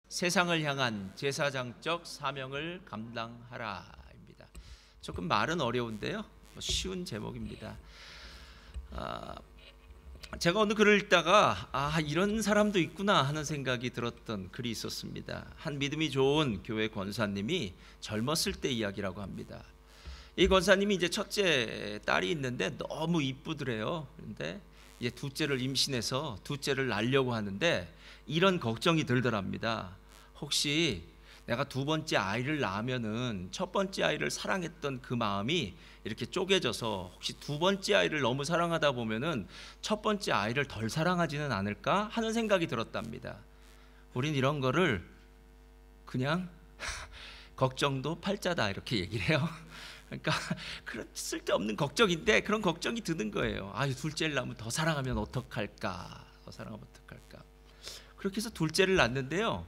세상을 향한 제사장적 사명을 감당하라입니다. 조금 말은 어려운데요, 쉬운 제목입니다. 제가 어느 글을 읽다가 이런 사람도 있구나 하는 생각이 들었던 글이 있었습니다. 한 믿음이 좋은 교회 권사님이 젊었을 때 이야기라고 합니다. 이 권사님이 이제 첫째 딸이 있는데 너무 이쁘더래요. 그런데 이제 둘째를 임신해서 둘째를 낳으려고 하는데 이런 걱정이 들더랍니다. 혹시 내가 두 번째 아이를 낳으면은 첫 번째 아이를 사랑했던 그 마음이 이렇게 쪼개져서 혹시 두 번째 아이를 너무 사랑하다 보면은 첫 번째 아이를 덜 사랑하지는 않을까 하는 생각이 들었답니다. 우린 이런 거를 그냥 걱정도 팔자다 이렇게 얘기를 해요. 그러니까 그런 쓸데없는 걱정인데 그런 걱정이 드는 거예요. 둘째를 낳으면 더 사랑하면 어떡할까? 더 사랑하면 어떡할까? 그렇게 해서 둘째를 낳는데요,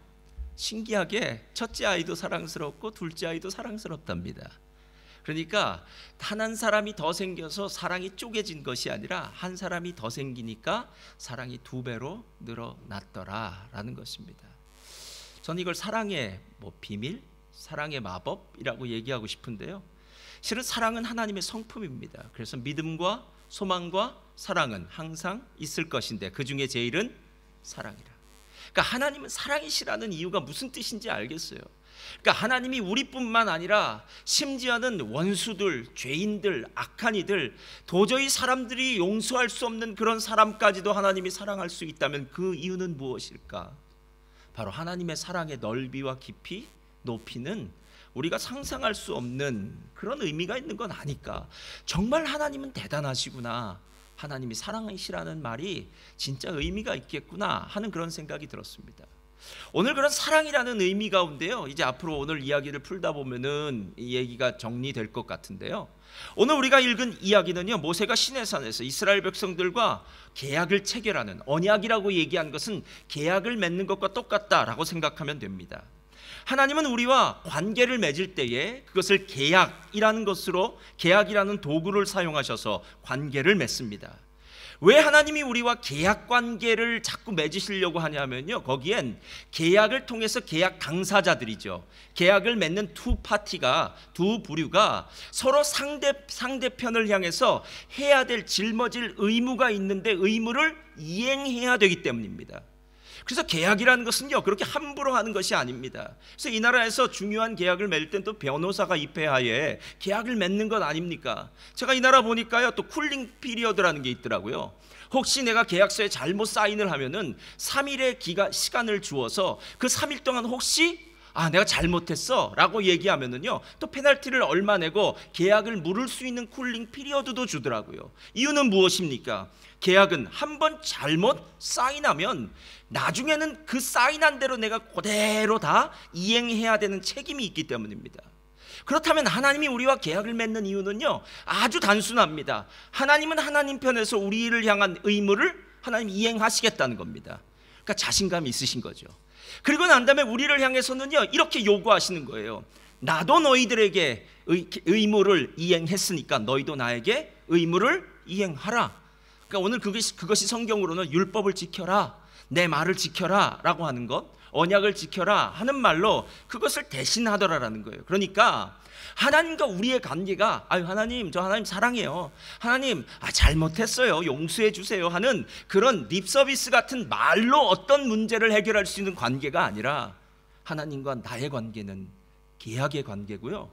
신기하게 첫째 아이도 사랑스럽고 둘째 아이도 사랑스럽답니다. 그러니까 한 사람이 더 생겨서 사랑이 쪼개진 것이 아니라 한 사람이 더 생기니까 사랑이 두 배로 늘어났더라라는 것입니다. 저는 이걸 사랑의 비밀, 사랑의 마법이라고 얘기하고 싶은데요, 실은 사랑은 하나님의 성품입니다. 그래서 믿음과 소망과 사랑은 항상 있을 것인데 그 중에 제일은 사랑이라. 그러니까 하나님은 사랑이시라는 이유가 무슨 뜻인지 알겠어요. 그러니까 하나님이 우리뿐만 아니라 심지어는 원수들, 죄인들, 악한 이들, 도저히 사람들이 용서할 수 없는 그런 사람까지도 하나님이 사랑할 수 있다면 그 이유는 무엇일까? 바로 하나님의 사랑의 넓이와 깊이, 높이는 우리가 상상할 수 없는 그런 의미가 있는 건 아닐까. 정말 하나님은 대단하시구나, 하나님이 사랑이시라는 말이 진짜 의미가 있겠구나 하는 그런 생각이 들었습니다. 오늘 그런 사랑이라는 의미 가운데요, 이제 앞으로 오늘 이야기를 풀다 보면은 이 얘기가 정리될 것 같은데요, 오늘 우리가 읽은 이야기는요, 모세가 시내산에서 이스라엘 백성들과 계약을 체결하는, 언약이라고 얘기한 것은 계약을 맺는 것과 똑같다라고 생각하면 됩니다. 하나님은 우리와 관계를 맺을 때에 그것을 계약이라는 것으로, 계약이라는 도구를 사용하셔서 관계를 맺습니다. 왜 하나님이 우리와 계약 관계를 자꾸 맺으시려고 하냐면요, 거기엔 계약을 통해서 계약 당사자들이죠, 계약을 맺는 두 파티가, 두 부류가 서로 상대편을 향해서 해야 될, 짊어질 의무가 있는데 의무를 이행해야 되기 때문입니다. 그래서 계약이라는 것은요, 그렇게 함부로 하는 것이 아닙니다. 그래서 이 나라에서 중요한 계약을 맺을 땐 또 변호사가 입회하에 계약을 맺는 것 아닙니까? 제가 이 나라 보니까요, 또 쿨링 피리어드라는 게 있더라고요. 혹시 내가 계약서에 잘못 사인을 하면은 3일의 시간을 주어서 그 3일 동안 혹시 내가 잘못했어 라고 얘기하면은요, 또 페널티를 얼마 내고 계약을 물을 수 있는 쿨링 피리어드도 주더라고요. 이유는 무엇입니까? 계약은 한번 잘못 사인하면 나중에는 그 사인한 대로 내가 그대로 다 이행해야 되는 책임이 있기 때문입니다. 그렇다면 하나님이 우리와 계약을 맺는 이유는요, 아주 단순합니다. 하나님은 하나님 편에서 우리를 향한 의무를 하나님 이행하시겠다는 겁니다. 그러니까 자신감이 있으신 거죠. 그리고 난 다음에 우리를 향해서는요, 이렇게 요구하시는 거예요. 나도 너희들에게 의무를 이행했으니까 너희도 나에게 의무를 이행하라. 그러니까 오늘 그것이 성경으로는 율법을 지켜라, 내 말을 지켜라 라고 하는 것, 언약을 지켜라 하는 말로 그것을 대신하더라라는 거예요. 그러니까 하나님과 우리의 관계가 하나님, 저 하나님 사랑해요, 하나님 잘못했어요, 용서해 주세요 하는 그런 립서비스 같은 말로 어떤 문제를 해결할 수 있는 관계가 아니라, 하나님과 나의 관계는 계약의 관계고요,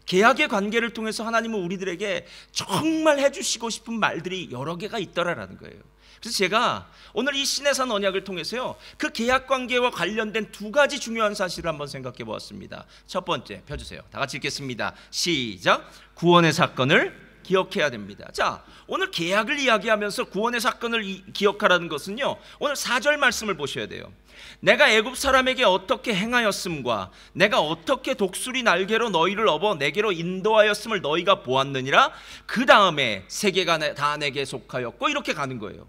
계약의 관계를 통해서 하나님은 우리들에게 정말 해주시고 싶은 말들이 여러 개가 있더라라는 거예요. 그래서 제가 오늘 이 시내산 언약을 통해서요, 그 계약 관계와 관련된 두 가지 중요한 사실을 한번 생각해 보았습니다. 첫 번째, 펴주세요. 다 같이 읽겠습니다. 시작. 구원의 사건을 기억해야 됩니다. 자, 오늘 계약을 이야기하면서 구원의 사건을 기억하라는 것은요, 오늘 4절 말씀을 보셔야 돼요. 내가 애굽 사람에게 어떻게 행하였음과 내가 어떻게 독수리 날개로 너희를 업어 내게로 인도하였음을 너희가 보았느니라. 그 다음에 세계가 다 내게 속하였고, 이렇게 가는 거예요.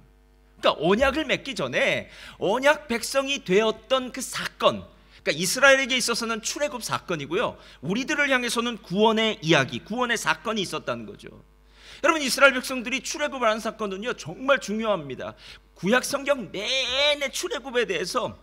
그러니까 언약을 맺기 전에 언약 백성이 되었던 그 사건, 그러니까 이스라엘에게 있어서는 출애굽 사건이고요, 우리들을 향해서는 구원의 이야기, 구원의 사건이 있었다는 거죠. 여러분, 이스라엘 백성들이 출애굽을 한 사건은요, 정말 중요합니다. 구약 성경 내내 출애굽에 대해서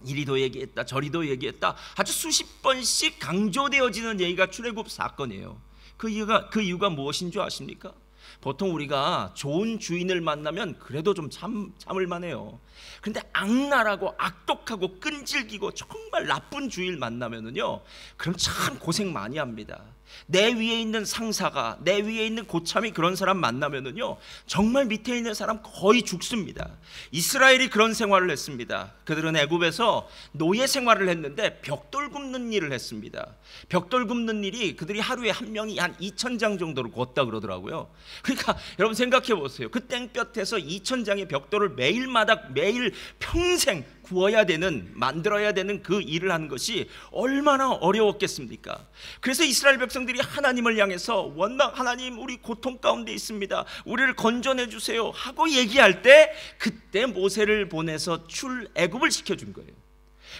이리도 얘기했다 저리도 얘기했다 아주 수십 번씩 강조되어지는 얘기가 출애굽 사건이에요. 그 이유가 무엇인 줄 아십니까? 보통 우리가 좋은 주인을 만나면 그래도 좀 참을 만해요. 그런데 악랄하고 악독하고 끈질기고 정말 나쁜 주인을 만나면은요, 그럼 참 고생 많이 합니다. 내 위에 있는 상사가, 내 위에 있는 고참이 그런 사람 만나면은요, 정말 밑에 있는 사람 거의 죽습니다. 이스라엘이 그런 생활을 했습니다. 그들은 애굽에서 노예 생활을 했는데 벽돌 굽는 일을 했습니다. 벽돌 굽는 일이 그들이 하루에 한 명이 한 2,000장 정도를 굽다 그러더라고요. 그러니까 여러분 생각해 보세요. 그 땡볕에서 2,000장의 벽돌을 매일 평생 구워야 되는, 만들어야 되는 그 일을 하는 것이 얼마나 어려웠겠습니까? 그래서 이스라엘 백성들이 하나님을 향해서 원망, 하나님 우리 고통 가운데 있습니다, 우리를 건져내 주세요 하고 얘기할 때, 그때 모세를 보내서 출애굽을 시켜준 거예요.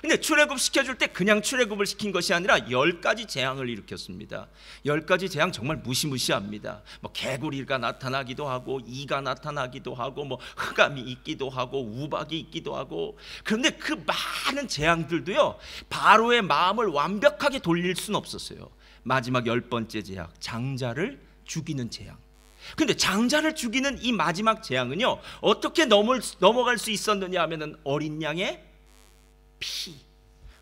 근데 출애굽 시켜줄 때 그냥 출애굽을 시킨 것이 아니라 10가지 재앙을 일으켰습니다. 10가지 재앙 정말 무시무시합니다. 뭐 개구리가 나타나기도 하고, 이가 나타나기도 하고, 뭐 흑암이 있기도 하고, 우박이 있기도 하고. 그런데 그 많은 재앙들도요, 바로의 마음을 완벽하게 돌릴 수는 없었어요. 마지막 10번째 재앙, 장자를 죽이는 재앙. 근데 장자를 죽이는 이 마지막 재앙은요, 어떻게 넘어갈 수 있었느냐 하면은 어린 양의 피,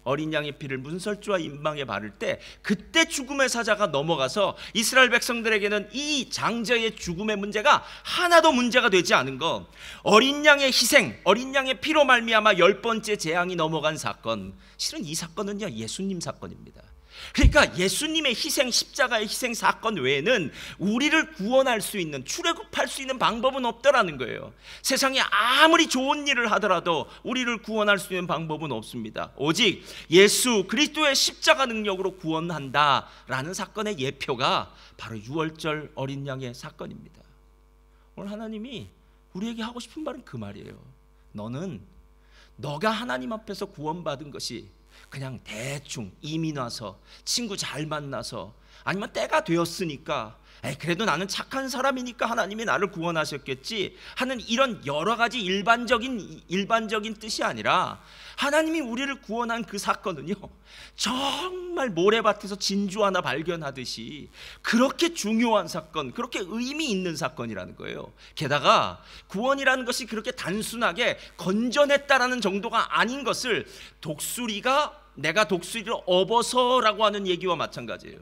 어린 양의 피를 문설주와 임방에 바를 때, 그때 죽음의 사자가 넘어가서 이스라엘 백성들에게는 이 장자의 죽음의 문제가 하나도 문제가 되지 않은 것, 어린 양의 희생, 어린 양의 피로 말미암아 10번째 재앙이 넘어간 사건, 실은 이 사건은요 예수님 사건입니다. 그러니까 예수님의 희생, 십자가의 희생 사건 외에는 우리를 구원할 수 있는, 출애굽할 수 있는 방법은 없다라는 거예요. 세상에 아무리 좋은 일을 하더라도 우리를 구원할 수 있는 방법은 없습니다. 오직 예수 그리스도의 십자가 능력으로 구원한다라는 사건의 예표가 바로 유월절 어린 양의 사건입니다. 오늘 하나님이 우리에게 하고 싶은 말은 그 말이에요. 너가 하나님 앞에서 구원받은 것이 그냥 대충 이민 와서 친구 잘 만나서, 아니면 때가 되었으니까 그래도 나는 착한 사람이니까 하나님이 나를 구원하셨겠지 하는 이런 여러 가지 일반적인 뜻이 아니라, 하나님이 우리를 구원한 그 사건은요, 정말 모래밭에서 진주 하나 발견하듯이 그렇게 중요한 사건, 그렇게 의미 있는 사건이라는 거예요. 게다가 구원이라는 것이 그렇게 단순하게 건져냈다라는 정도가 아닌 것을 내가 독수리를 업어서라고 하는 얘기와 마찬가지예요.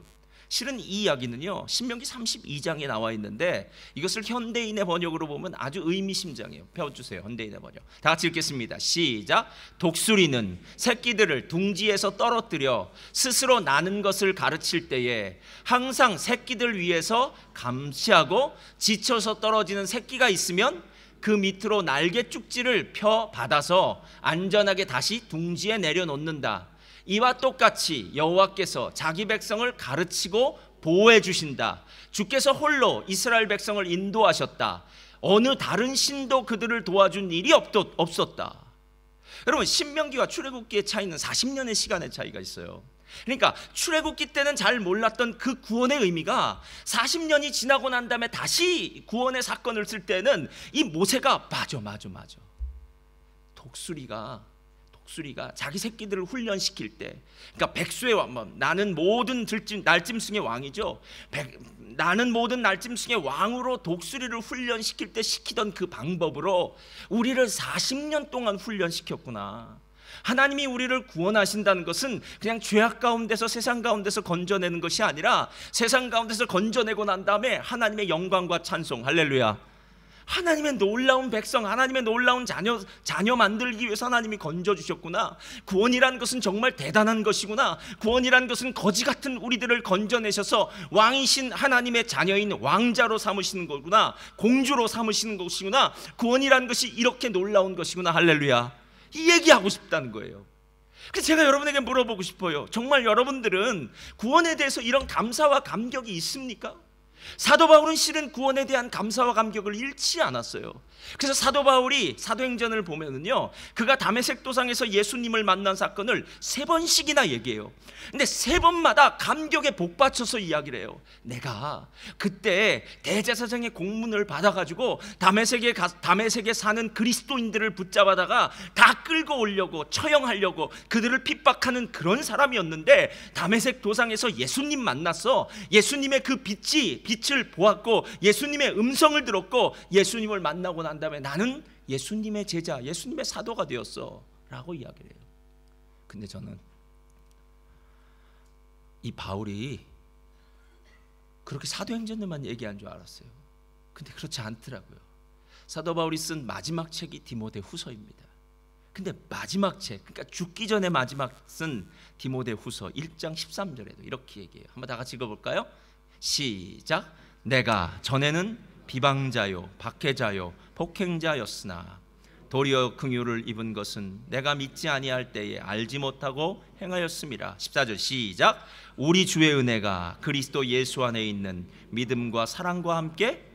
실은 이 이야기는요 신명기 32장에 나와 있는데, 이것을 현대인의 번역으로 보면 아주 의미심장해요. 펴주세요. 현대인의 번역 다 같이 읽겠습니다. 시작. 독수리는 새끼들을 둥지에서 떨어뜨려 스스로 나는 것을 가르칠 때에 항상 새끼들 위에서 감시하고, 지쳐서 떨어지는 새끼가 있으면 그 밑으로 날개 쭉지를 펴 받아서 안전하게 다시 둥지에 내려놓는다. 이와 똑같이 여호와께서 자기 백성을 가르치고 보호해 주신다. 주께서 홀로 이스라엘 백성을 인도하셨다. 어느 다른 신도 그들을 도와준 일이 없었다. 여러분, 신명기와 출애굽기의 차이는 40년의 시간의 차이가 있어요. 그러니까 출애굽기 때는 잘 몰랐던 그 구원의 의미가 40년이 지나고 난 다음에 다시 구원의 사건을 쓸 때는 이 모세가 맞아 독수리가 자기 새끼들을 훈련시킬 때, 그러니까 백수의 왕, 나는 모든 날짐승의 왕이죠. 나는 모든 날짐승의 왕으로 독수리를 훈련시킬 때 시키던 그 방법으로 우리를 40년 동안 훈련시켰구나. 하나님이 우리를 구원하신다는 것은 그냥 죄악 가운데서, 세상 가운데서 건져내는 것이 아니라, 세상 가운데서 건져내고 난 다음에 하나님의 영광과 찬송, 할렐루야, 하나님의 놀라운 백성, 하나님의 놀라운 자녀 만들기 위해서 하나님이 건져주셨구나. 구원이라는 것은 정말 대단한 것이구나. 구원이라는 것은 거지 같은 우리들을 건져내셔서 왕이신 하나님의 자녀인 왕자로 삼으시는 거구나. 공주로 삼으시는 것이구나. 구원이라는 것이 이렇게 놀라운 것이구나. 할렐루야. 이 얘기하고 싶다는 거예요. 그래서 제가 여러분에게 물어보고 싶어요. 정말 여러분들은 구원에 대해서 이런 감사와 감격이 있습니까? 사도 바울은 실은 구원에 대한 감사와 감격을 잃지 않았어요. 그래서 사도 바울이 사도행전을 보면은요, 그가 다메섹 도상에서 예수님을 만난 사건을 3번씩이나 얘기해요. 근데 3번마다 감격에 복받쳐서 이야기를 해요. 내가 그때 대제사장의 공문을 받아가지고 다메섹에 사는 그리스도인들을 붙잡아다가 다 끌고 오려고, 처형하려고 그들을 핍박하는 그런 사람이었는데, 다메섹 도상에서 예수님 만났어. 예수님의 그 빛을 보았고 예수님의 음성을 들었고 예수님을 만나고 난 다음에 나는 예수님의 제자, 예수님의 사도가 되었어 라고 이야기를 해요. 근데 저는 이 바울이 그렇게 사도행전에만 얘기한 줄 알았어요. 근데 그렇지 않더라고요. 사도 바울이 쓴 마지막 책이 디모데 후서입니다. 근데 마지막 책, 그러니까 죽기 전에 마지막 쓴 디모데 후서 1장 13절에도 이렇게 얘기해요. 한번 다 같이 읽어볼까요? 시작. 내가 전에는 비방자요 박해자요 폭행자였으나 도리어 긍휼을 입은 것은 내가 믿지 아니할 때에 알지 못하고 행하였음이라. 14절 시작. 우리 주의 은혜가 그리스도 예수 안에 있는 믿음과 사랑과 함께.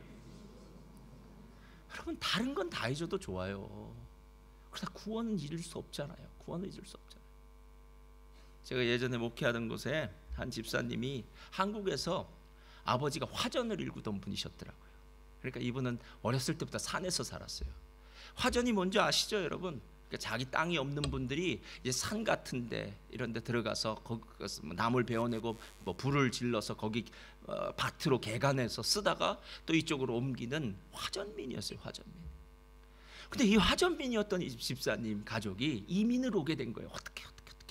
여러분, 다른 건 다 해줘도 좋아요. 그러다 구원은 이룰 수 없잖아요. 구원은 이룰 수 없잖아요. 제가 예전에 목회하던 곳에 한 집사님이 한국에서 아버지가 화전을 일구던 분이셨더라고요. 그러니까 이분은 어렸을 때부터 산에서 살았어요. 화전이 뭔지 아시죠, 여러분? 그러니까 자기 땅이 없는 분들이 이제 산 같은데 이런 데 들어가서 거기 나무를 베어내고 뭐 불을 질러서 거기 밭으로 개간해서 쓰다가 또 이쪽으로 옮기는 화전민이었어요. 화전민. 근데 이 화전민이었던 이 집사님 가족이 이민을 오게 된 거예요. 어떻게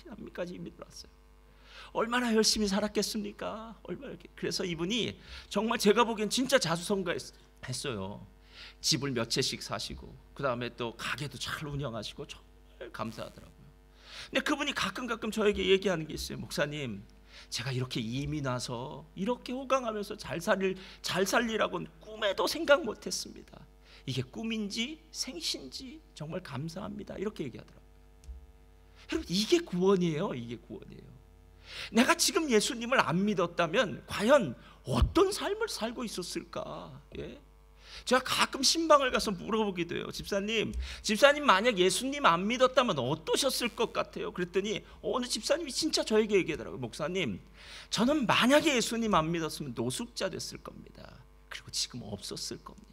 남미까지 이민을 왔어요. 얼마나 열심히 살았겠습니까? 그래서 이분이 정말 제가 보기엔 진짜 자수성가했어요. 집을 몇 채씩 사시고 그 다음에 또 가게도 잘 운영하시고 정말 감사하더라고요. 근데 그분이 가끔 저에게 얘기하는 게 있어요. 목사님, 제가 이렇게 이민 와서 이렇게 호강하면서 잘 살리라고는 꿈에도 생각 못했습니다. 이게 꿈인지 생신지 정말 감사합니다. 이렇게 얘기하더라고요. 여러분, 이게 구원이에요. 이게 구원이에요. 내가 지금 예수님을 안 믿었다면 과연 어떤 삶을 살고 있었을까? 예? 제가 가끔 신방을 가서 물어보기도 해요. 집사님 만약 예수님 안 믿었다면 어떠셨을 것 같아요? 그랬더니 어느 집사님이 진짜 저에게 얘기하더라고요. 목사님, 저는 만약에 예수님 안 믿었으면 노숙자 됐을 겁니다. 그리고 지금 없었을 겁니다.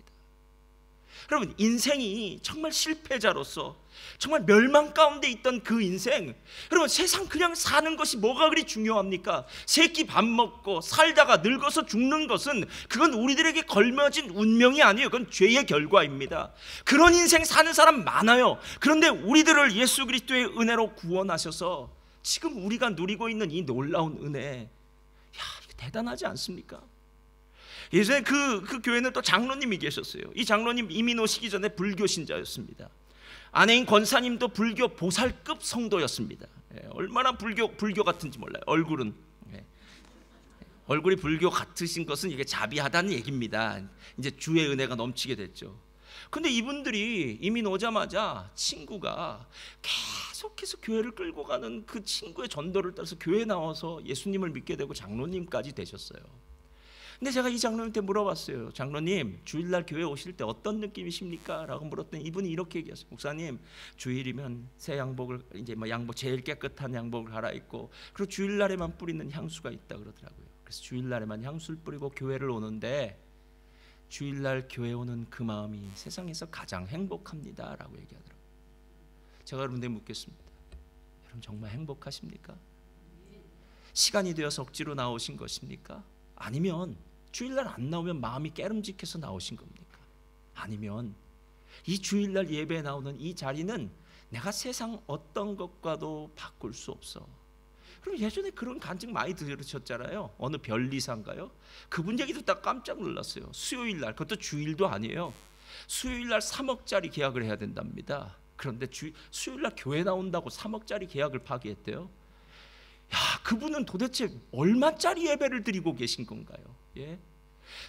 여러분, 인생이 정말 실패자로서 정말 멸망 가운데 있던 그 인생, 여러분, 세상 그냥 사는 것이 뭐가 그리 중요합니까? 세 끼 밥 먹고 살다가 늙어서 죽는 것은 그건 우리들에게 걸머진 운명이 아니에요. 그건 죄의 결과입니다. 그런 인생 사는 사람 많아요. 그런데 우리들을 예수 그리스도의 은혜로 구원하셔서 지금 우리가 누리고 있는 이 놀라운 은혜, 이거 대단하지 않습니까? 예전에 그 교회는 또 장로님이 계셨어요. 이 장로님 이민 오시기 전에 불교 신자였습니다. 아내인 권사님도 불교 보살급 성도였습니다. 얼마나 불교 같은지 몰라요. 얼굴이 불교 같으신 것은 이게 자비하다는 얘기입니다. 이제 주의 은혜가 넘치게 됐죠. 근데 이분들이 이민 오자마자 친구가 계속해서 교회를 끌고 가는 그 친구의 전도를 따라서 교회에 나와서 예수님을 믿게 되고 장로님까지 되셨어요. 근데 제가 이 장로님한테 물어봤어요. 장로님, 주일날 교회 오실 때 어떤 느낌이십니까? 라고 물었더니 이분이 이렇게 얘기했어요. 목사님, 주일이면 새 양복을, 이제 뭐 양복 제일 깨끗한 양복을 갈아입고, 그리고 주일날에만 뿌리는 향수가 있다 그러더라고요. 그래서 주일날에만 향수를 뿌리고 교회를 오는데 주일날 교회 오는 그 마음이 세상에서 가장 행복합니다 라고 얘기하더라고요. 제가 여러분들 묻겠습니다. 여러분 정말 행복하십니까? 시간이 되어서 억지로 나오신 것입니까? 아니면 주일날 안 나오면 마음이 깨름직해서 나오신 겁니까? 아니면 이 주일날 예배에 나오는 이 자리는 내가 세상 어떤 것과도 바꿀 수 없어. 그럼 예전에 그런 간증 많이 들으셨잖아요. 어느 변리사인가요? 그분 얘기 듣다 깜짝 놀랐어요. 수요일날, 그것도 주일도 아니에요. 수요일날 3억짜리 계약을 해야 된답니다. 그런데 수요일날 교회 나온다고 3억짜리 계약을 파기했대요. 야, 그분은 도대체 얼마짜리 예배를 드리고 계신 건가요? 예?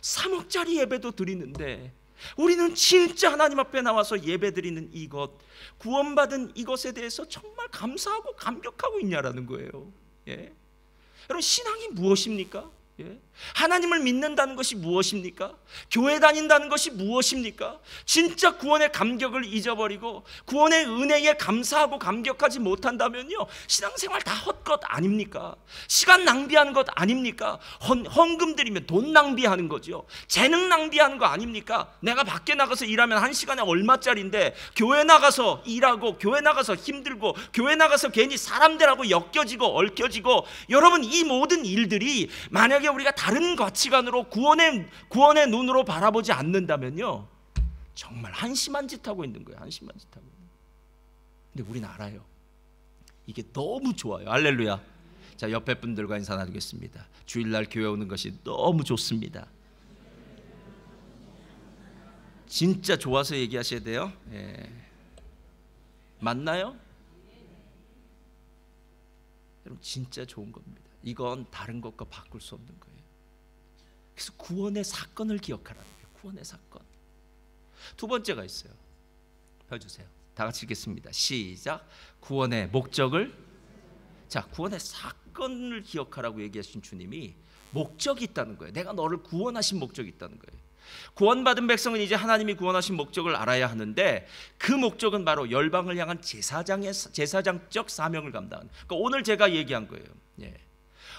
3억짜리 예배도 드리는데 우리는 진짜 하나님 앞에 나와서 예배 드리는 이것, 구원받은 이것에 대해서 정말 감사하고 감격하고 있냐라는 거예요. 예? 여러분, 신앙이 무엇입니까? 예? 하나님을 믿는다는 것이 무엇입니까? 교회 다닌다는 것이 무엇입니까? 진짜 구원의 감격을 잊어버리고 구원의 은혜에 감사하고 감격하지 못한다면요, 신앙생활 다 헛것 아닙니까? 시간 낭비하는 것 아닙니까? 헌금 드리면 돈 낭비하는 거죠. 재능 낭비하는 거 아닙니까? 내가 밖에 나가서 일하면 한 시간에 얼마짜리인데 교회 나가서 일하고 교회 나가서 힘들고 교회 나가서 괜히 사람들하고 엮여지고 얽혀지고, 여러분 이 모든 일들이 만약에 우리가 다른 가치관으로 구원의 눈으로 바라보지 않는다면요, 정말 한심한 짓 하고 있는 거예요. 한심한 짓 하고. 근데 우리는 알아요. 이게 너무 좋아요. 할렐루야. 자, 옆에 분들과 인사 나누겠습니다. 주일날 교회 오는 것이 너무 좋습니다. 진짜 좋아서 얘기하셔야 돼요. 예. 맞나요? 여러분 진짜 좋은 겁니다. 이건 다른 것과 바꿀 수 없는 거예요. 그래서 구원의 사건을 기억하라는 거예요. 구원의 사건. 두 번째가 있어요. 펴주세요. 다 같이 읽겠습니다. 시작. 구원의 목적을. 자, 구원의 사건을 기억하라고 얘기하신 주님이 목적이 있다는 거예요. 내가 너를 구원하신 목적이 있다는 거예요. 구원받은 백성은 이제 하나님이 구원하신 목적을 알아야 하는데, 그 목적은 바로 열방을 향한 제사장적 사명을 감당하는. 그러니까 오늘 제가 얘기한 거예요. 예.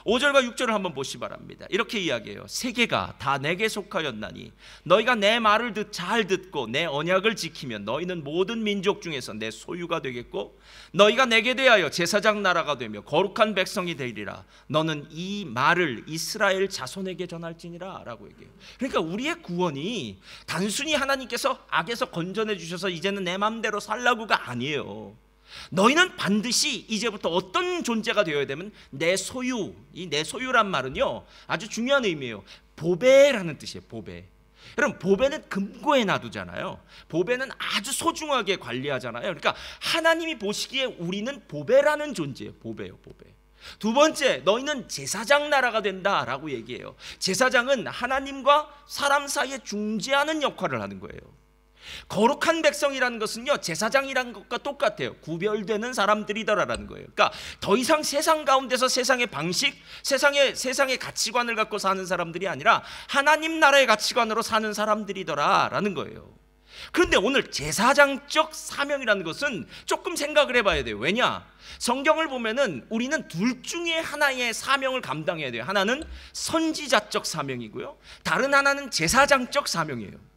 5절과 6절을 한번 보시기 바랍니다. 이렇게 이야기해요. 세계가 다 내게 속하였나니 너희가 내 말을 잘 듣고 내 언약을 지키면 너희는 모든 민족 중에서 내 소유가 되겠고 너희가 내게 대하여 제사장 나라가 되며 거룩한 백성이 되리라. 너는 이 말을 이스라엘 자손에게 전할지니라 라고 얘기해요. 그러니까 우리의 구원이 단순히 하나님께서 악에서 건져내 주셔서 이제는 내 맘대로 살라고가 아니에요. 너희는 반드시 이제부터 어떤 존재가 되어야 되면 내 소유, 이 내 소유란 말은요 아주 중요한 의미예요. 보배라는 뜻이에요. 보배. 여러분 보배는 금고에 놔두잖아요. 보배는 아주 소중하게 관리하잖아요. 그러니까 하나님이 보시기에 우리는 보배라는 존재예요. 보배요, 보배. 두 번째, 너희는 제사장 나라가 된다라고 얘기해요. 제사장은 하나님과 사람 사이에 중재하는 역할을 하는 거예요. 거룩한 백성이라는 것은요 제사장이라는 것과 똑같아요. 구별되는 사람들이더라라는 거예요. 그러니까 더 이상 세상 가운데서 세상의 방식, 세상의 가치관을 갖고 사는 사람들이 아니라 하나님 나라의 가치관으로 사는 사람들이더라라는 거예요. 그런데 오늘 제사장적 사명이라는 것은 조금 생각을 해봐야 돼요. 왜냐? 성경을 보면은 우리는 둘 중에 하나의 사명을 감당해야 돼요. 하나는 선지자적 사명이고요, 다른 하나는 제사장적 사명이에요.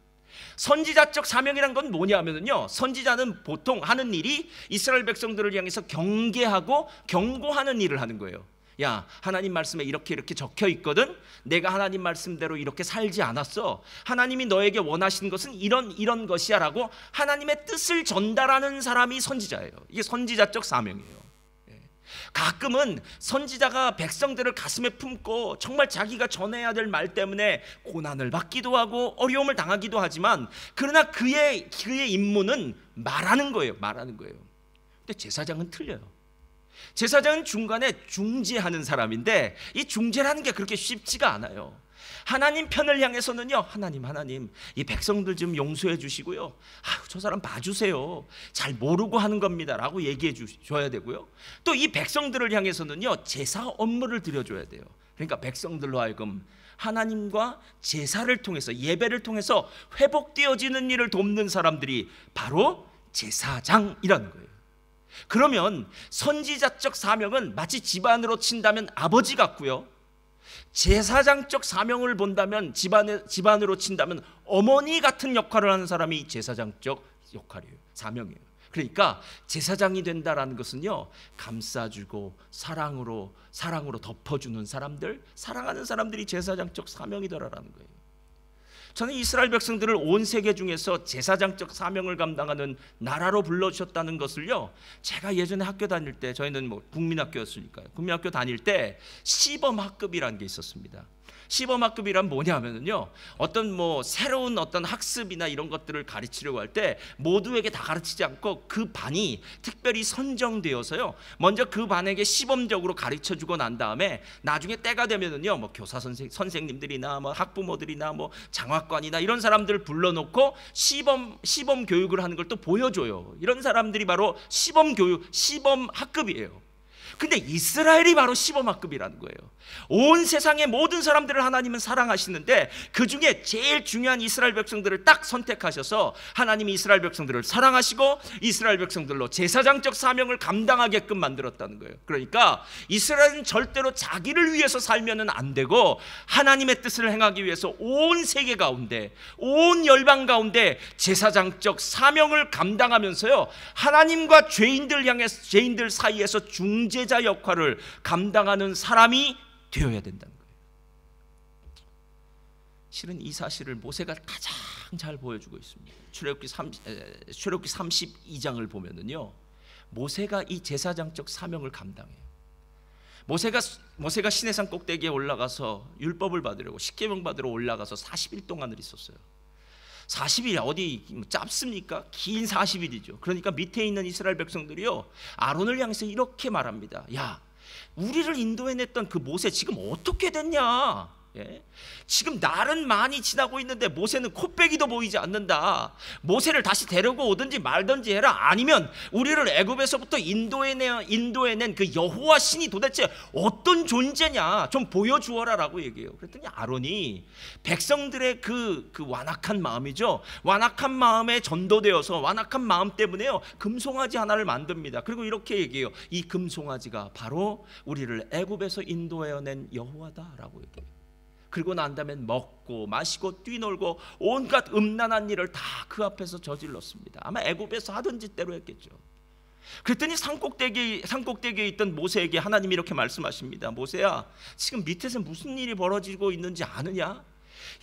선지자적 사명이란 건 뭐냐면요, 선지자는 보통 하는 일이 이스라엘 백성들을 향해서 경계하고 경고하는 일을 하는 거예요. 야, 하나님 말씀에 이렇게 적혀 있거든. 내가 하나님 말씀대로 이렇게 살지 않았어. 하나님이 너에게 원하시는 것은 이런 것이야 라고 하나님의 뜻을 전달하는 사람이 선지자예요. 이게 선지자적 사명이에요. 가끔은 선지자가 백성들을 가슴에 품고 정말 자기가 전해야 될 말 때문에 고난을 받기도 하고 어려움을 당하기도 하지만, 그러나 그의 임무는 말하는 거예요. 말하는 거예요. 근데 제사장은 틀려요. 제사장은 중간에 중재하는 사람인데 이 중재라는 게 그렇게 쉽지가 않아요. 하나님 편을 향해서는요, 하나님 이 백성들 좀 용서해 주시고요, 저 사람 봐주세요, 잘 모르고 하는 겁니다 라고 얘기해 줘야 되고요, 또 이 백성들을 향해서는요 제사 업무를 드려줘야 돼요. 그러니까 백성들로 하여금 하나님과 제사를 통해서, 예배를 통해서 회복되어지는 일을 돕는 사람들이 바로 제사장이라는 거예요. 그러면 선지자적 사명은 마치 집안으로 친다면 아버지 같고요, 제사장적 사명을 본다면 집안으로 친다면 어머니 같은 역할을 하는 사람이 제사장적 역할이에요. 사명이에요. 그러니까 제사장이 된다라는 것은요, 감싸주고 사랑으로 덮어주는 사람들, 사랑하는 사람들이 제사장적 사명이더라라는 거예요. 저는 이스라엘 백성들을 온 세계 중에서 제사장적 사명을 감당하는 나라로 불러주셨다는 것을요, 제가 예전에 학교 다닐 때, 저희는 국민학교였으니까요, 국민학교 다닐 때 시범학급이라는 게 있었습니다. 시범학급이란 뭐냐면요, 어떤 새로운 어떤 학습이나 이런 것들을 가르치려고 할 때 모두에게 다 가르치지 않고 그 반이 특별히 선정되어서요, 먼저 그 반에게 시범적으로 가르쳐주고 난 다음에 나중에 때가 되면은요, 교사 선생님들이나 학부모들이나 장학관이나 이런 사람들을 불러놓고 시범 교육을 하는 걸 또 보여줘요. 이런 사람들이 바로 시범 교육, 시범학급이에요. 근데 이스라엘이 바로 시버마급이라는 거예요. 온 세상의 모든 사람들을 하나님은 사랑하시는데 그 중에 제일 중요한 이스라엘 백성들을 딱 선택하셔서 하나님이 이스라엘 백성들을 사랑하시고 이스라엘 백성들로 제사장적 사명을 감당하게끔 만들었다는 거예요. 그러니까 이스라엘은 절대로 자기를 위해서 살면은 안 되고 하나님의 뜻을 행하기 위해서 온 세계 가운데, 온 열방 가운데 제사장적 사명을 감당하면서요, 하나님과 죄인들 사이에서 중재자 역할을 감당하는 사람이 되어야 된다는 거예요. 실은 이 사실을 모세가 가장 잘 보여주고 있습니다. 출애굽기 32장을 보면은요, 모세가 이 제사장적 사명을 감당해요. 모세가 시내산 꼭대기에 올라가서 율법을 받으려고, 십계명 받으러 올라가서 40일 동안을 있었어요. 40일 어디 짧습니까? 긴 40일이죠. 그러니까 밑에 있는 이스라엘 백성들이요, 아론을 향해서 이렇게 말합니다. 야, 우리를 인도해냈던 그 모세 지금 어떻게 됐냐? 예? 지금 날은 많이 지나고 있는데 모세는 코빼기도 보이지 않는다. 모세를 다시 데리고 오든지 말든지 해라. 아니면 우리를 애굽에서부터 인도해낸 그 여호와 신이 도대체 어떤 존재냐 좀 보여주어라 라고 얘기해요. 그랬더니 아론이 백성들의 그 완악한 마음이죠, 완악한 마음에 전도되어서 완악한 마음 때문에요, 금송아지 하나를 만듭니다. 그리고 이렇게 얘기해요. 이 금송아지가 바로 우리를 애굽에서 인도해낸 여호와다 라고 얘기해요. 그리고 난 다음에 먹고 마시고 뛰놀고 온갖 음란한 일을 다 그 앞에서 저질렀습니다. 아마 애굽에서 하던 짓대로 했겠죠. 그랬더니 산꼭대기에 있던 모세에게 하나님이 이렇게 말씀하십니다. 모세야, 지금 밑에서 무슨 일이 벌어지고 있는지 아느냐?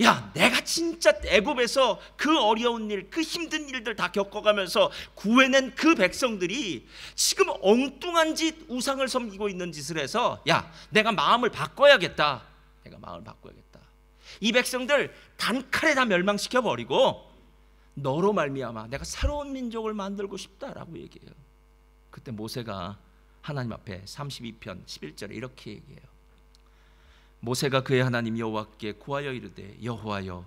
야, 내가 진짜 애굽에서 그 어려운 일, 그 힘든 일들 다 겪어가면서 구해낸 그 백성들이 지금 엉뚱한 짓, 우상을 섬기고 있는 짓을 해서, 야, 내가 마음을 바꿔야겠다. 이 백성들 단칼에 다 멸망시켜버리고 너로 말미암아 내가 새로운 민족을 만들고 싶다라고 얘기해요. 그때 모세가 하나님 앞에 32편 11절에 이렇게 얘기해요. 모세가 그의 하나님 여호와께 구하여 이르되, 여호와여,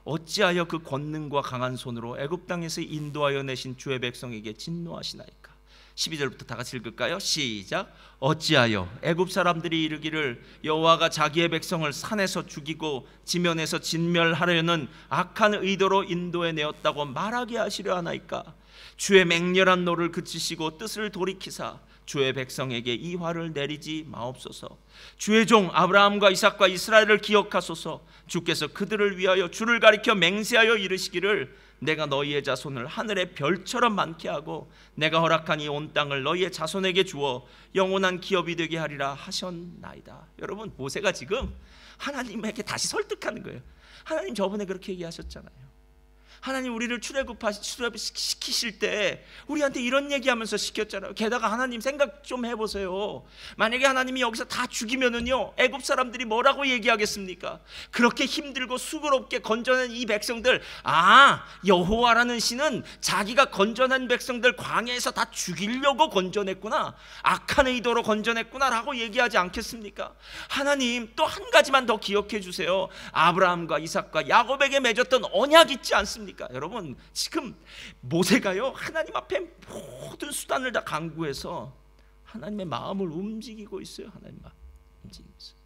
어찌하여 그 권능과 강한 손으로 애굽 땅에서 인도하여 내신 주의 백성에게 진노하시나이까? 12절부터 다 같이 읽을까요? 시작. 어찌하여 애굽 사람들이 이르기를 여호와가 자기의 백성을 산에서 죽이고 지면에서 진멸하려는 악한 의도로 인도해 내었다고 말하게 하시려 하나이까? 주의 맹렬한 노를 그치시고 뜻을 돌이키사 주의 백성에게 이 화를 내리지 마옵소서. 주의 종 아브라함과 이삭과 이스라엘을 기억하소서. 주께서 그들을 위하여 주를 가리켜 맹세하여 이르시기를 내가 너희의 자손을 하늘의 별처럼 많게 하고 내가 허락한 이 온 땅을 너희의 자손에게 주어 영원한 기업이 되게 하리라 하셨나이다. 여러분, 모세가 지금 하나님에게 다시 설득하는 거예요. 하나님 저번에 그렇게 얘기하셨잖아요. 하나님 우리를 출애굽시키실 때 우리한테 이런 얘기하면서 시켰잖아요. 게다가 하나님 생각 좀 해보세요. 만약에 하나님이 여기서 다 죽이면은요, 애굽 사람들이 뭐라고 얘기하겠습니까? 그렇게 힘들고 수고롭게 건져낸 이 백성들, 아, 여호와라는 신은 자기가 건져낸 백성들 광야에서 다 죽이려고 건져냈구나, 악한 의도로 건져냈구나 라고 얘기하지 않겠습니까? 하나님 또 한 가지만 더 기억해 주세요. 아브라함과 이삭과 야곱에게 맺었던 언약 있지 않습니까? 여러분, 지금 모세가요, 하나님 앞에 모든 수단을 다 강구해서 하나님의 마음을 움직이고 있어요. 하나님 마음 움직이고 있어요.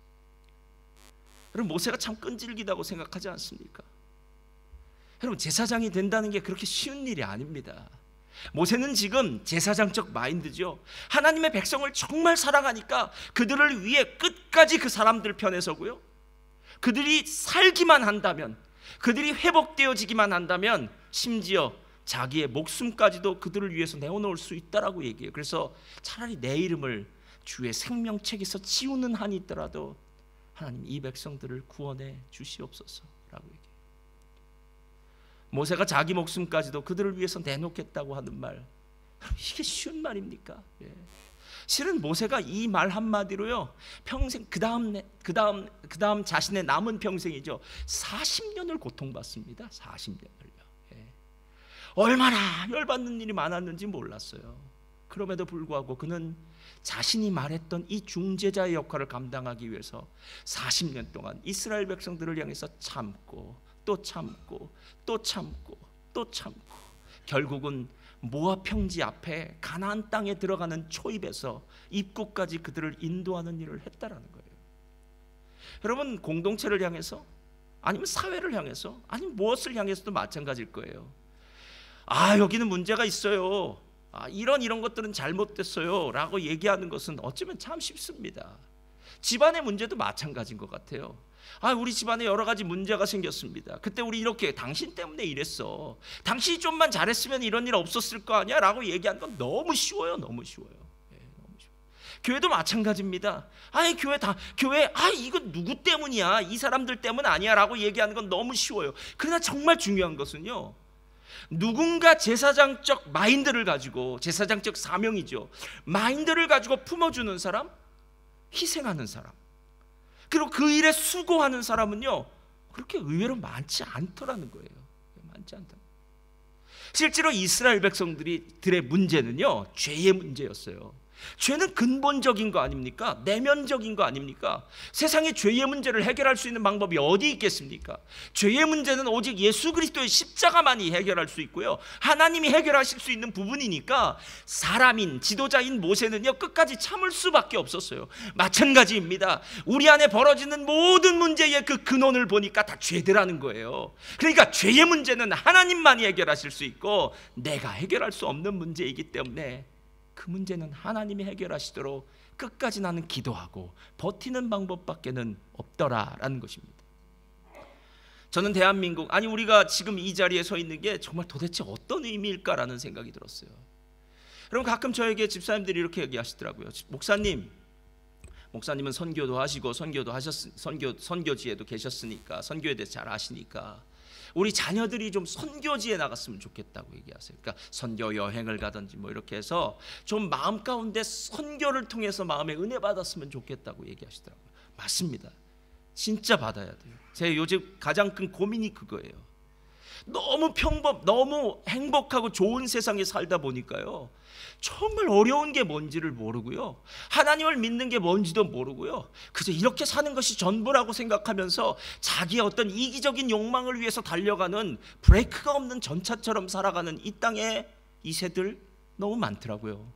여러분, 모세가 참 끈질기다고 생각하지 않습니까? 여러분, 제사장이 된다는 게 그렇게 쉬운 일이 아닙니다. 모세는 지금 제사장적 마인드죠. 하나님의 백성을 정말 사랑하니까 그들을 위해 끝까지 그 사람들 편에 서고요, 그들이 살기만 한다면, 그들이 회복되어지기만 한다면 심지어 자기의 목숨까지도 그들을 위해서 내어놓을 수 있다라고 얘기해요. 그래서 차라리 내 이름을 주의 생명책에서 지우는 한이 있더라도 하나님 이 백성들을 구원해 주시옵소서라고 얘기해요. 모세가 자기 목숨까지도 그들을 위해서 내놓겠다고 하는 말, 이게 쉬운 말입니까? 예. 실은 모세가 이 말 한마디로요, 평생 그 다음 자신의 남은 평생이죠, 40년을 고통받습니다. 40년을요. 예. 얼마나 열받는 일이 많았는지 몰랐어요. 그럼에도 불구하고 그는 자신이 말했던 이 중재자의 역할을 감당하기 위해서 40년 동안 이스라엘 백성들을 향해서 참고 또 참고 또 참고 또 참고 결국은 모압 평지 앞에 가나안 땅에 들어가는 초입에서 입구까지 그들을 인도하는 일을 했다라는 거예요. 여러분, 공동체를 향해서 아니면 사회를 향해서 아니면 무엇을 향해서도 마찬가지일 거예요. 여기는 문제가 있어요. 이런 것들은 잘못됐어요 라고 얘기하는 것은 어쩌면 참 쉽습니다. 집안의 문제도 마찬가지인 것 같아요. 우리 집안에 여러 가지 문제가 생겼습니다. 그때 우리 이렇게 당신 때문에 이랬어. 당신이 좀만 잘했으면 이런 일 없었을 거 아니야 라고 얘기하는 건 너무 쉬워요. 너무 쉬워요. 너무 쉬워요. 교회도 마찬가지입니다. 교회 이거 누구 때문이야, 이 사람들 때문 아니야 라고 얘기하는 건 너무 쉬워요. 그러나 정말 중요한 것은요, 누군가 제사장적 마인드를 가지고, 제사장적 사명이죠, 마인드를 가지고 품어주는 사람, 희생하는 사람, 그리고 그 일에 수고하는 사람은요 그렇게 의외로 많지 않더라는 거예요. 많지 않다. 실제로 이스라엘 백성들의 문제는요 죄의 문제였어요. 죄는 근본적인 거 아닙니까? 내면적인 거 아닙니까? 세상에 죄의 문제를 해결할 수 있는 방법이 어디 있겠습니까? 죄의 문제는 오직 예수 그리스도의 십자가만이 해결할 수 있고요, 하나님이 해결하실 수 있는 부분이니까 사람인 지도자인 모세는요 끝까지 참을 수밖에 없었어요. 마찬가지입니다. 우리 안에 벌어지는 모든 문제의 그 근원을 보니까 다 죄더라는 거예요. 그러니까 죄의 문제는 하나님만이 해결하실 수 있고 내가 해결할 수 없는 문제이기 때문에 그 문제는 하나님이 해결하시도록 끝까지 나는 기도하고 버티는 방법밖에는 없더라라는 것입니다. 저는 대한민국, 우리가 지금 이 자리에 서 있는 게 정말 도대체 어떤 의미일까라는 생각이 들었어요. 여러분, 가끔 저에게 집사님들이 이렇게 얘기하시더라고요. 목사님은 선교도 하시고 선교지에도 계셨으니까 선교에 대해서 잘 아시니까 우리 자녀들이 좀 선교지에 나갔으면 좋겠다고 얘기하세요. 그러니까 선교 여행을 가든지 이렇게 해서 좀 마음 가운데 선교를 통해서 마음에 은혜 받았으면 좋겠다고 얘기하시더라고요. 맞습니다. 진짜 받아야 돼요. 제 요즘 가장 큰 고민이 그거예요. 너무 너무 행복하고 좋은 세상에 살다 보니까요 정말 어려운 게 뭔지를 모르고요, 하나님을 믿는 게 뭔지도 모르고요, 그저 이렇게 사는 것이 전부라고 생각하면서 자기의 어떤 이기적인 욕망을 위해서 달려가는 브레이크가 없는 전차처럼 살아가는 이 땅에 이 세들 너무 많더라고요.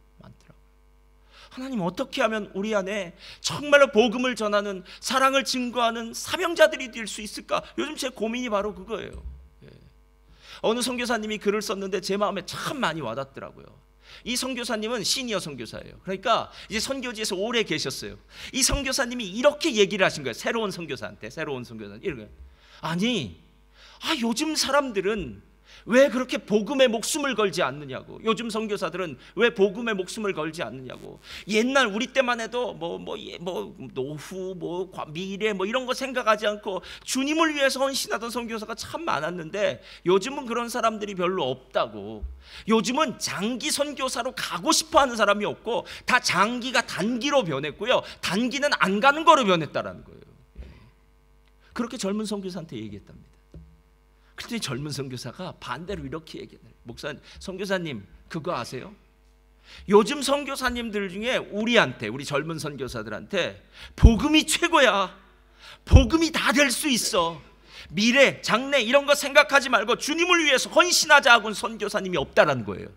하나님, 어떻게 하면 우리 안에 정말로 복음을 전하는, 사랑을 증거하는 사명자들이 될 수 있을까? 요즘 제 고민이 바로 그거예요. 어느 선교사님이 글을 썼는데 제 마음에 참 많이 와닿더라고요. 이 선교사님은 시니어 선교사예요. 그러니까 이제 선교지에서 오래 계셨어요. 이 선교사님이 이렇게 얘기를 하신 거예요. 새로운 선교사한테. 이렇게, 요즘 사람들은 왜 그렇게 복음에 목숨을 걸지 않느냐고. 요즘 선교사들은 왜 복음에 목숨을 걸지 않느냐고. 옛날 우리 때만 해도 노후, 미래 이런 거 생각하지 않고 주님을 위해서 헌신하던 선교사가 참 많았는데 요즘은 그런 사람들이 별로 없다고. 요즘은 장기 선교사로 가고 싶어하는 사람이 없고 다 장기가 단기로 변했고요, 단기는 안 가는 거로 변했다라는 거예요. 그렇게 젊은 선교사한테 얘기했답니다. 그런데 젊은 선교사가 반대로 이렇게 얘기해요. 선교사님, 그거 아세요? 요즘 선교사님들 중에 우리 젊은 선교사들한테 복음이 최고야. 복음이 다 될 수 있어. 미래, 장래 이런 거 생각하지 말고 주님을 위해서 헌신하자 하고는 선교사님이 없다라는 거예요.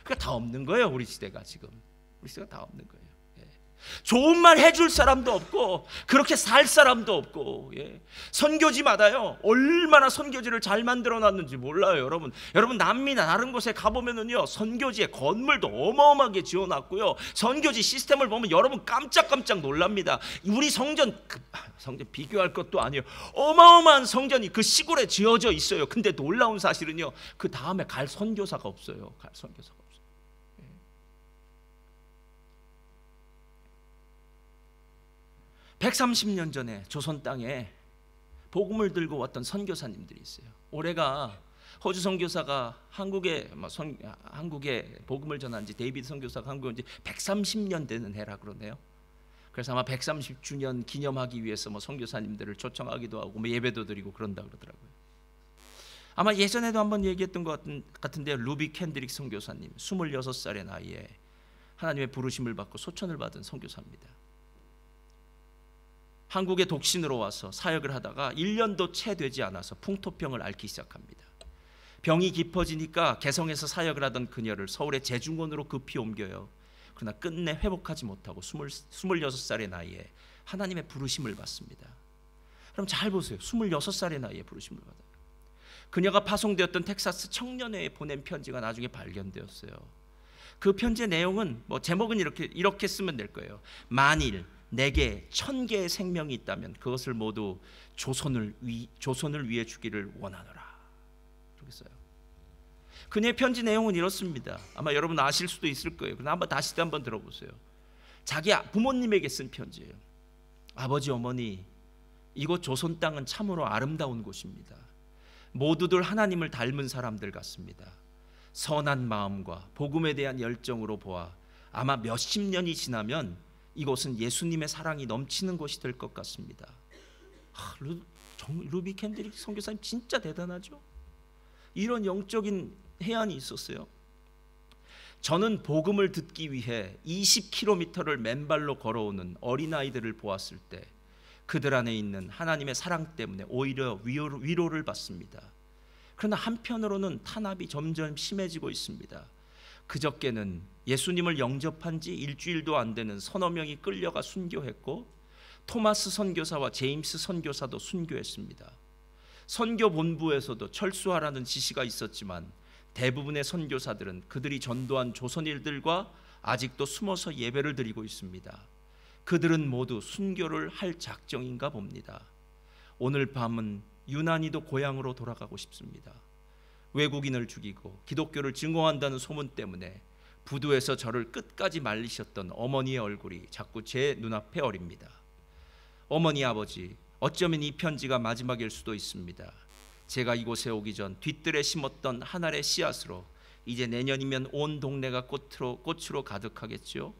그러니까 다 없는 거예요. 우리 시대가 지금. 우리 시대가 다 없는 거예요. 좋은 말 해줄 사람도 없고 그렇게 살 사람도 없고. 선교지마다요 얼마나 선교지를 잘 만들어놨는지 몰라요. 여러분 남미나 다른 곳에 가보면은요 선교지에 건물도 어마어마하게 지어놨고요, 선교지 시스템을 보면 여러분 깜짝깜짝 놀랍니다. 우리 성전 비교할 것도 아니에요. 어마어마한 성전이 그 시골에 지어져 있어요. 근데 놀라운 사실은요, 그 다음에 갈 선교사가 없어요. 130년 전에 조선 땅에 복음을 들고 왔던 선교사님들이 있어요. 올해가 호주 선교사가 한국에 복음을 전한 지, 데이비드 선교사가 한국에 온 지 130년 되는 해라 그러네요. 그래서 아마 130주년 기념하기 위해서 선교사님들을 초청하기도 하고 예배도 드리고 그런다 그러더라고요. 아마 예전에도 한번 얘기했던 것 같은데, 루비 캔드릭 선교사님 26살의 나이에 하나님의 부르심을 받고 소천을 받은 선교사입니다. 한국에 독신으로 와서 사역을 하다가 1년도 채 되지 않아서 풍토병을 앓기 시작합니다. 병이 깊어지니까 개성에서 사역을 하던 그녀를 서울의 재중원으로 급히 옮겨요. 그러나 끝내 회복하지 못하고 26살의 나이에 하나님의 부르심을 받습니다. 그럼 잘 보세요. 26살의 나이에 부르심을 받아요. 그녀가 파송되었던 텍사스 청년회에 보낸 편지가 나중에 발견되었어요. 그 편지의 내용은 제목은 이렇게 쓰면 될 거예요. 만일 내게 1000개의 생명이 있다면 그것을 모두 조선을 위해 주기를 원하노라. 그렇게 써요. 그녀의 편지 내용은 이렇습니다. 아마 여러분 아실 수도 있을 거예요. 그러나 다시 한번 들어보세요. 자기 부모님에게 쓴 편지예요. 아버지, 어머니, 이곳 조선 땅은 참으로 아름다운 곳입니다. 모두들 하나님을 닮은 사람들 같습니다. 선한 마음과 복음에 대한 열정으로 보아 아마 몇십 년이 지나면 이곳은 예수님의 사랑이 넘치는 곳이 될 것 같습니다. 루비 캔드릭 선교사님 진짜 대단하죠? 이런 영적인 해안이 있었어요. 저는 복음을 듣기 위해 20km를 맨발로 걸어오는 어린아이들을 보았을 때 그들 안에 있는 하나님의 사랑 때문에 오히려 위로를 받습니다. 그러나 한편으로는 탄압이 점점 심해지고 있습니다. 그저께는 예수님을 영접한 지 일주일도 안 되는 서너 명이 끌려가 순교했고 토마스 선교사와 제임스 선교사도 순교했습니다. 선교 본부에서도 철수하라는 지시가 있었지만 대부분의 선교사들은 그들이 전도한 조선인들과 아직도 숨어서 예배를 드리고 있습니다. 그들은 모두 순교를 할 작정인가 봅니다. 오늘 밤은 유난히도 고향으로 돌아가고 싶습니다. 외국인을 죽이고 기독교를 증오한다는 소문 때문에 부두에서 저를 끝까지 말리셨던 어머니의 얼굴이 자꾸 제 눈앞에 어립니다. 어머니, 아버지, 어쩌면 이 편지가 마지막일 수도 있습니다. 제가 이곳에 오기 전 뒤뜰에 심었던 한 알의 씨앗으로 이제 내년이면 온 동네가 꽃으로 가득하겠죠.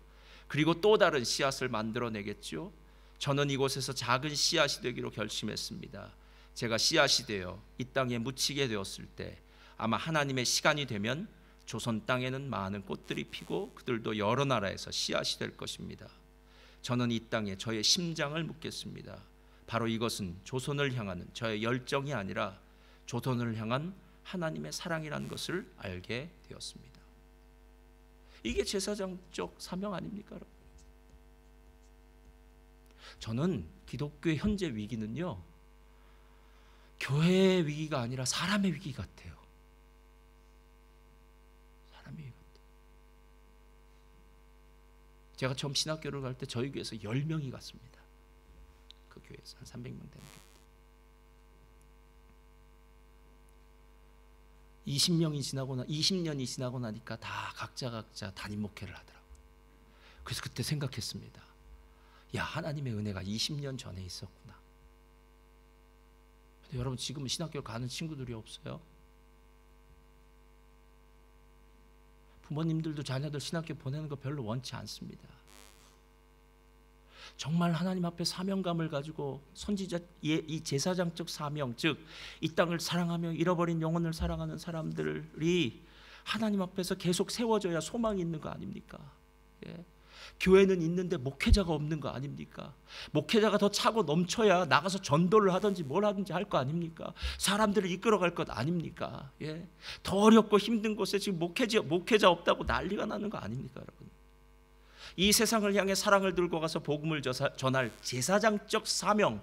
그리고 또 다른 씨앗을 만들어내겠죠. 저는 이곳에서 작은 씨앗이 되기로 결심했습니다. 제가 씨앗이 되어 이 땅에 묻히게 되었을 때 아마 하나님의 시간이 되면 조선 땅에는 많은 꽃들이 피고 그들도 여러 나라에서 씨앗이 될 것입니다. 저는 이 땅에 저의 심장을 묻겠습니다. 바로 이것은 조선을 향하는 저의 열정이 아니라 조선을 향한 하나님의 사랑이라는 것을 알게 되었습니다. 이게 제사장적 사명 아닙니까, 여러분? 저는 기독교의 현재 위기는요, 교회의 위기가 아니라 사람의 위기 같아요. 사람의 위기 같아요. 제가 처음 신학교를 갈 때 저희 교회에서 10명이 갔습니다. 그 교회에서 한 300명 되는 게. 20년이 지나고 나니까 다 각자 담임 목회를 하더라고요. 그래서 그때 생각했습니다. 야, 하나님의 은혜가 20년 전에 있었구나. 근데 여러분, 지금은 신학교 가는 친구들이 없어요. 부모님들도 자녀들 신학교 보내는 거 별로 원치 않습니다. 정말 하나님 앞에 사명감을 가지고 선지자, 이 제사장적 사명, 즉 이 땅을 사랑하며 잃어버린 영혼을 사랑하는 사람들이 하나님 앞에서 계속 세워져야 소망이 있는 거 아닙니까? 예. 교회는 있는데 목회자가 없는 거 아닙니까? 목회자가 더 차고 넘쳐야 나가서 전도를 하든지 뭘 하든지 할 거 아닙니까? 사람들을 이끌어갈 것 아닙니까? 예. 더 어렵고 힘든 곳에 지금 목회자 없다고 난리가 나는 거 아닙니까, 여러분? 이 세상을 향해 사랑을 들고 가서 복음을 전할 제사장적 사명,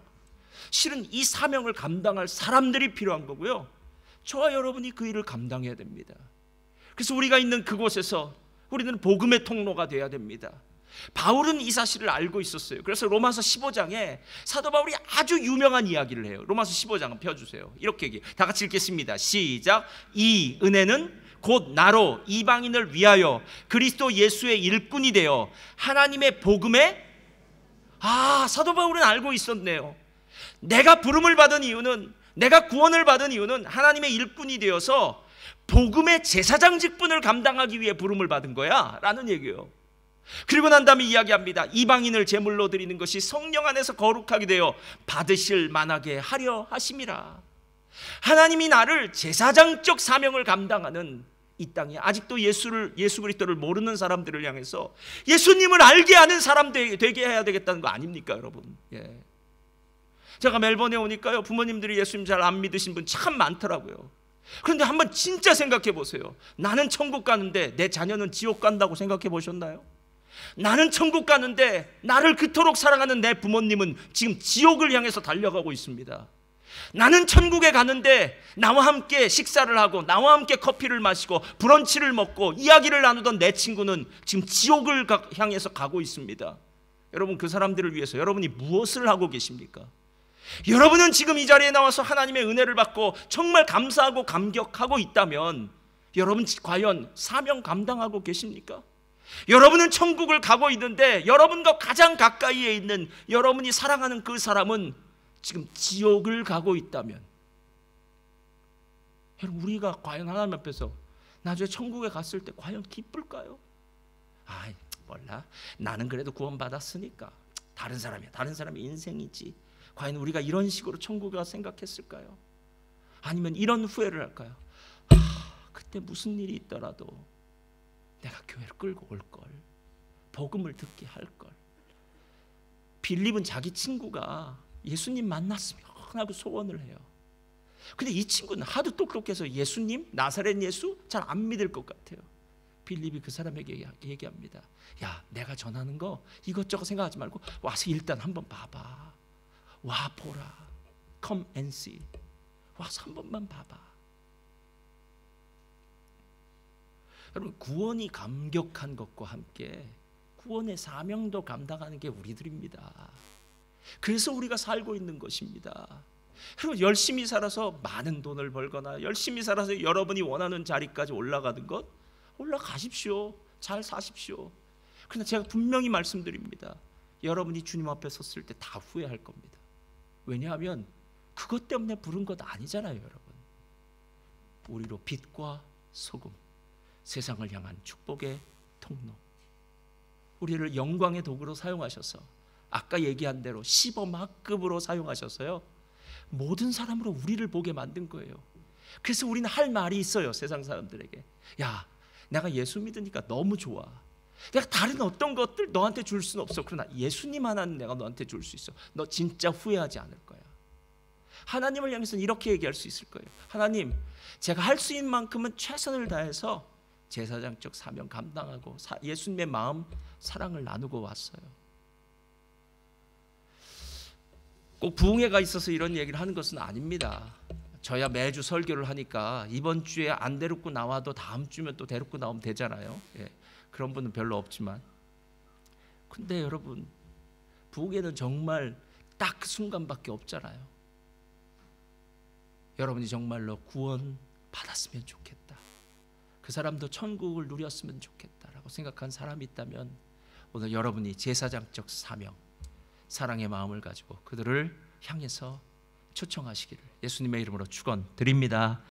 실은 이 사명을 감당할 사람들이 필요한 거고요, 저와 여러분이 그 일을 감당해야 됩니다. 그래서 우리가 있는 그곳에서 우리는 복음의 통로가 돼야 됩니다. 바울은 이 사실을 알고 있었어요. 그래서 로마서 15장에 사도 바울이 아주 유명한 이야기를 해요. 로마서 15장 펴주세요. 이렇게 얘기해요. 다 같이 읽겠습니다. 시작. 이 은혜는 곧 나로 이방인을 위하여 그리스도 예수의 일꾼이 되어 하나님의 복음에, 사도 바울은 알고 있었네요. 내가 부름을 받은 이유는, 내가 구원을 받은 이유는 하나님의 일꾼이 되어서 복음의 제사장 직분을 감당하기 위해 부름을 받은 거야 라는 얘기예요. 그리고 난 다음에 이야기합니다. 이방인을 제물로 드리는 것이 성령 안에서 거룩하게 되어 받으실 만하게 하려 하심이라. 하나님이 나를 제사장적 사명을 감당하는 이 땅에 아직도 예수 그리스도를 모르는 사람들을 향해서 예수님을 알게 하는 사람 되게 해야 되겠다는 거 아닙니까, 여러분? 예. 제가 멜번에 오니까요, 부모님들이 예수님 잘 안 믿으신 분 참 많더라고요. 그런데 한번 진짜 생각해 보세요. 나는 천국 가는데 내 자녀는 지옥 간다고 생각해 보셨나요? 나는 천국 가는데 나를 그토록 사랑하는 내 부모님은 지금 지옥을 향해서 달려가고 있습니다. 나는 천국에 가는데 나와 함께 식사를 하고 나와 함께 커피를 마시고 브런치를 먹고 이야기를 나누던 내 친구는 지금 지옥을 향해서 가고 있습니다. 여러분, 그 사람들을 위해서 여러분이 무엇을 하고 계십니까? 여러분은 지금 이 자리에 나와서 하나님의 은혜를 받고 정말 감사하고 감격하고 있다면 여러분 과연 사명 감당하고 계십니까? 여러분은 천국을 가고 있는데 여러분과 가장 가까이에 있는 여러분이 사랑하는 그 사람은 지금 지옥을 가고 있다면, 여러분, 우리가 과연 하나님 앞에서 나중에 천국에 갔을 때 과연 기쁠까요? 아, 몰라, 나는 그래도 구원받았으니까 다른 사람이야, 다른 사람의 인생이지. 과연 우리가 이런 식으로 천국에 가서 생각했을까요? 아니면 이런 후회를 할까요? 그때 무슨 일이 있더라도 내가 교회를 끌고 올걸, 복음을 듣게 할걸. 빌립은 자기 친구가 예수님 만났으면 하고 소원을 해요. 근데 이 친구는 하도 똑똑해서 예수님, 나사렛 예수 잘 안 믿을 것 같아요. 빌립이 그 사람에게 얘기합니다. 야, 내가 전하는 거 이것저것 생각하지 말고 와서 일단 한번 봐봐. 와 보라. Come and see. 와서 한 번만 봐봐. 여러분, 구원이 감격한 것과 함께 구원의 사명도 감당하는 게 우리들입니다. 그래서 우리가 살고 있는 것입니다. 여러분, 열심히 살아서 많은 돈을 벌거나 열심히 살아서 여러분이 원하는 자리까지 올라가는 것, 올라가십시오. 잘 사십시오. 그러나 제가 분명히 말씀드립니다. 여러분이 주님 앞에 섰을 때 다 후회할 겁니다. 왜냐하면 그것 때문에 부른 것 아니잖아요. 여러분, 우리로 빛과 소금, 세상을 향한 축복의 통로, 우리를 영광의 도구로 사용하셔서 아까 얘기한 대로 시범학급으로 사용하셔서요, 모든 사람으로 우리를 보게 만든 거예요. 그래서 우리는 할 말이 있어요. 세상 사람들에게, 야, 내가 예수 믿으니까 너무 좋아. 내가 다른 어떤 것들 너한테 줄 수는 없어. 그러나 예수님 하나는 내가 너한테 줄 수 있어. 너 진짜 후회하지 않을 거야. 하나님을 향해서는 이렇게 얘기할 수 있을 거예요. 하나님, 제가 할 수 있는 만큼은 최선을 다해서 제사장적 사명 감당하고 예수님의 마음, 사랑을 나누고 왔어요. 꼭 부흥회가 있어서 이런 얘기를 하는 것은 아닙니다. 저야 매주 설교를 하니까 이번 주에 안 데리고 나와도 다음 주면 또 데리고 나오면 되잖아요. 예, 그런 분은 별로 없지만, 근데 여러분, 부흥회는 정말 딱 그 순간밖에 없잖아요. 여러분이 정말로 구원 받았으면 좋겠다, 그 사람도 천국을 누렸으면 좋겠다라고 생각한 사람이 있다면 오늘 여러분이 제사장적 사명, 사랑의 마음을 가지고 그들을 향해서 초청하시기를 예수님의 이름으로 축원드립니다.